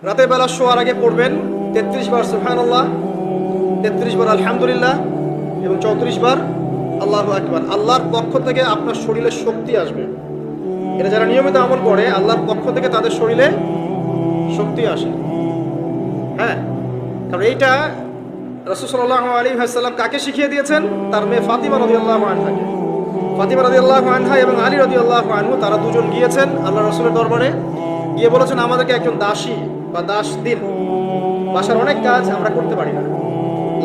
রাতের বেলা শোয়ার আগে পড়বেন 33 বার সুবহানাল্লাহ, 33 বার আলহামদুলিল্লাহ এবং 34 বার আল্লাহু আকবার। আল্লাহর পক্ষ থেকে আপনার শরীরে শক্তি আসবে। এটা যারা নিয়মিত আমল করে আল্লাহর পক্ষ থেকে তাদের শরীরে শক্তি আসে। হ্যাঁ, কারণ এইটা রাসূল সাল্লাল্লাহু আলাইহি ওয়াসাল্লাম কাকে শিখিয়ে দিয়েছেন? তার মেয়ে ফাতিমা রাদিয়াল্লাহু আনহাকে। ফাতিমা রাদিয়াল্লাহু আনহা এবং আলী রাদিয়াল্লাহু আনহু তারা দুজন গিয়েছেন আল্লাহ রাসূলের দরবারে, গিয়ে বলেছেন আমাদেরকে একজন দাসী বা দাস দিন, বাসার অনেক কাজ আমরা করতে পারি না,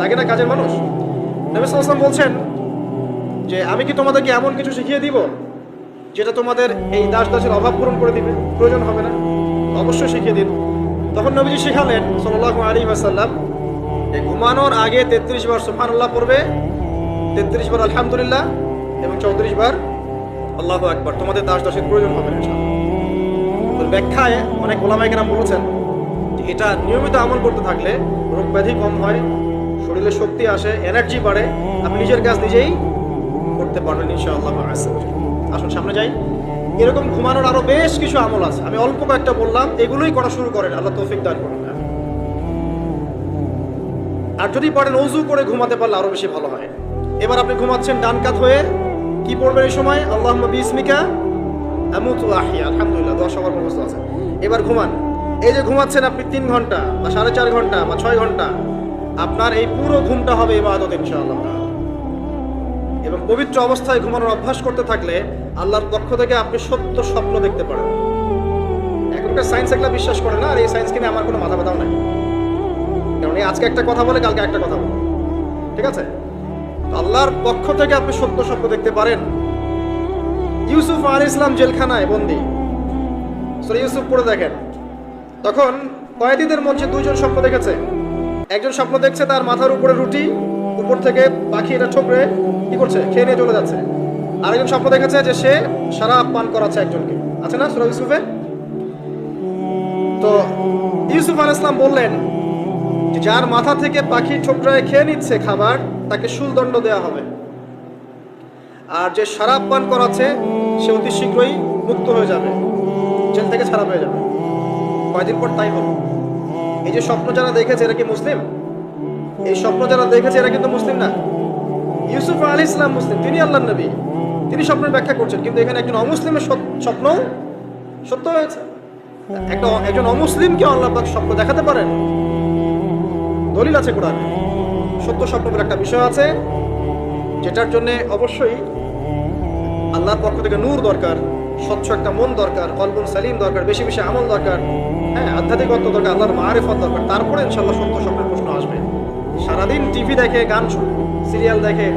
লাগে না কাজের মানুষ। নবী সাল্লাল্লাহু আলাইহি ওয়াসাল্লাম বলছেন যে আমি কি তোমাদেরকে এমন কিছু শিখিয়ে দিব যেটা তোমাদের এই দাস দাসের অভাব পূরণ করে দিবে, প্রয়োজন হবে না? অবশ্যই শিখিয়ে দিন। তখন নবীজি শিখালেন সাল্লাল্লাহু আলাইহি ওয়াসাল্লাম যে ঘুমানোর আগে 33 বার সুবহানাল্লাহ পড়বে, 33 বার আলহামদুলিল্লাহ এবং 34 বার আল্লাহু আকবার। তোমাদের দাস দাসের প্রয়োজন হবে না ইনশাআল্লাহ। ব্যাখ্যায় অনেক ওলামায়ে কেরাম বলেছেন যে এটা নিয়মিত আমল করতে থাকলে রোগ ব্যাধি কম হয়, শরীরে শক্তি আসে, এনার্জি বাড়ে, আপনি নিজের কাজ নিজেই করতে পারবেন ইনশাআল্লাহ। আসুন সামনে যাই। এরকম ঘুমানোর আরো বেশ কিছু আমল আছে, আমি অল্প কয়েকটা বললাম, এগুলোই করা শুরু করেন, আল্লাহ তৌফিক দান করুন। আর যদি পারেন ওযু করে ঘুমাতে পারলে আরো বেশি ভালো হয়। এবার আপনি ঘুমাচ্ছেন ডান কাত হয়ে, কি পড়বেন এই সময়? আল্লাহুম্মা বিসমিকা আমুতু ওয়া আহইয়া, আলহামদুলিল্লাহ, দোয়া সবার মুখস্থ আছে। এবার ঘুমান। এই যে ঘুমাচ্ছেন আপনি 3 ঘন্টা বা 4.5 ঘন্টা বা 6 ঘন্টা, আপনার এই পুরো ঘুমটা হবে ইবাদত ইনশাআল্লাহ। এবং পবিত্র অবস্থায় ঘুমানোর অভ্যাস করতে থাকলে আল্লাহর পক্ষ থেকে আপনি সত্য স্বপ্ন দেখতে পারেন। এখনকার সায়েন্স এগুলো বিশ্বাস করে না, আর এই সায়েন্স কিনে আমার কোনো মাথা ব্যথাও নাই, কারণ এই আজকে একটা কথা বলে কালকে একটা কথা বলে, ঠিক আছে? তো আল্লাহর পক্ষ থেকে আপনি সত্য স্বপ্ন দেখতে পারেন। ইউসুফ আলাইহিস সালাম জেলখানায় বন্দী, সূরা ইউসুফ পড়ে দেখেন। তখন কয়েদিদের মধ্যে দুইজন স্বপ্ন দেখেছে। একজন স্বপ্ন দেখছে তার মাথার উপরে রুটি, উপর থেকে পাখি এটা ঠোকরে কি করছে, খেয়ে নিয়ে চলে যাচ্ছে। আরেকজন স্বপ্ন দেখেছে যে সে শরাব পান করাচ্ছে একজনকে, আছে না সূরা ইউসুফে? তো ইউসুফ আলাইহিস সালাম বললেন যে যার মাথা থেকে পাখি ঠোকরায় খেয়ে নিচ্ছে খাবার, তাকে শুলদণ্ড দেওয়া হবে। আর যে শরাব পান করাচ্ছে সে অতি শীঘ্রই মুক্ত হয়ে যাবে, জেল থেকে ছাড়া হয়ে যাবে। কয়দিন পর তাই হলো। এই যে স্বপ্ন যারা দেখেছে এরা কি মুসলিম? এই স্বপ্ন যারা দেখেছে এরা কিন্তু মুসলিম না। ইউসুফ আলাইহিস সালাম মুসলিম, তিনি আল্লাহর নবী, তিনি স্বপ্নের ব্যাখ্যা করছেন, কিন্তু এখানে একজন অমুসলিমের স্বপ্ন সত্য হয়েছে। একজন অমুসলিমকে আল্লাহ পাক স্বপ্ন দেখাতে পারেন, দলিল আছে কোরআনে। সত্য স্বপ্নের একটা বিষয় আছে যেটার জন্য অবশ্যই আল্লাহর পক্ষ থেকে নূর দরকার, স্বচ্ছ একটা মন দরকার, কলবুন সালিম দরকার, বেশি বেশি আমল দরকার, হ্যাঁ, আধ্যাত্মিকত্ব দরকার, আল্লাহর মারিফত দরকার। তারপরে ইনশাআল্লাহ সত্য স্বপ্নের প্রশ্ন আসবে। সারাদিন টিভি দেখে, গান সিরিয়াল দেখে,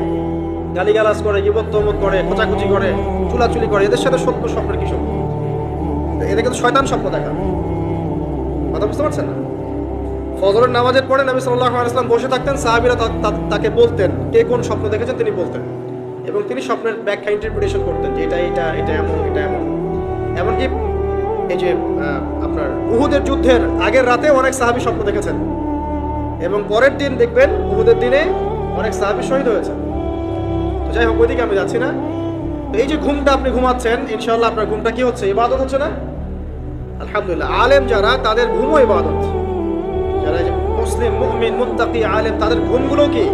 গালিগালাজ করে, গীবত তহমত করে, খোঁচাখুচি করে, চুলাচুলি করে, এদের সাথে সত্য স্বপ্নের কি সম্পর্ক? এদের কিন্তু শয়তান স্বপ্ন দেখা। কথা বুঝতে পারছেন না? ফজরের নামাজের পরে নবী সাল্লাল্লাহু আলাইহি ওয়াসাল্লাম বসে থাকতেন, সাহাবীরা তাকে বলতেন কে কোন স্বপ্ন দেখেছেন, তিনি বলতেন, এবং তিনি স্বপ্নের ব্যাখ্যা ইন্টারপ্রিটেশন করতেন যে এটা এমন, এটা এমন। এমনকি এই যে আপনার উহুদের যুদ্ধের আগের রাতে অনেক সাহাবী স্বপ্ন দেখেছেন, এবং পরের দিন দেখবেন উহুদের দিনে অনেক সাহাবী শহীদ হয়েছে। তো যাই হোক, ওইদিকে আমি যাচ্ছি না। তো এই যে ঘুমটা আপনি ঘুমাচ্ছেন, ইনশাআল্লাহ আপনার ঘুমটা কি হচ্ছে? ইবাদত হচ্ছে না? আলহামদুলিল্লাহ। আলেম যারা, তাদের ঘুমও ইবাদত। যারা মুসলিম, মুমিন, মুত্তাকি, আলেম, তাদের ঘুমগুলো কি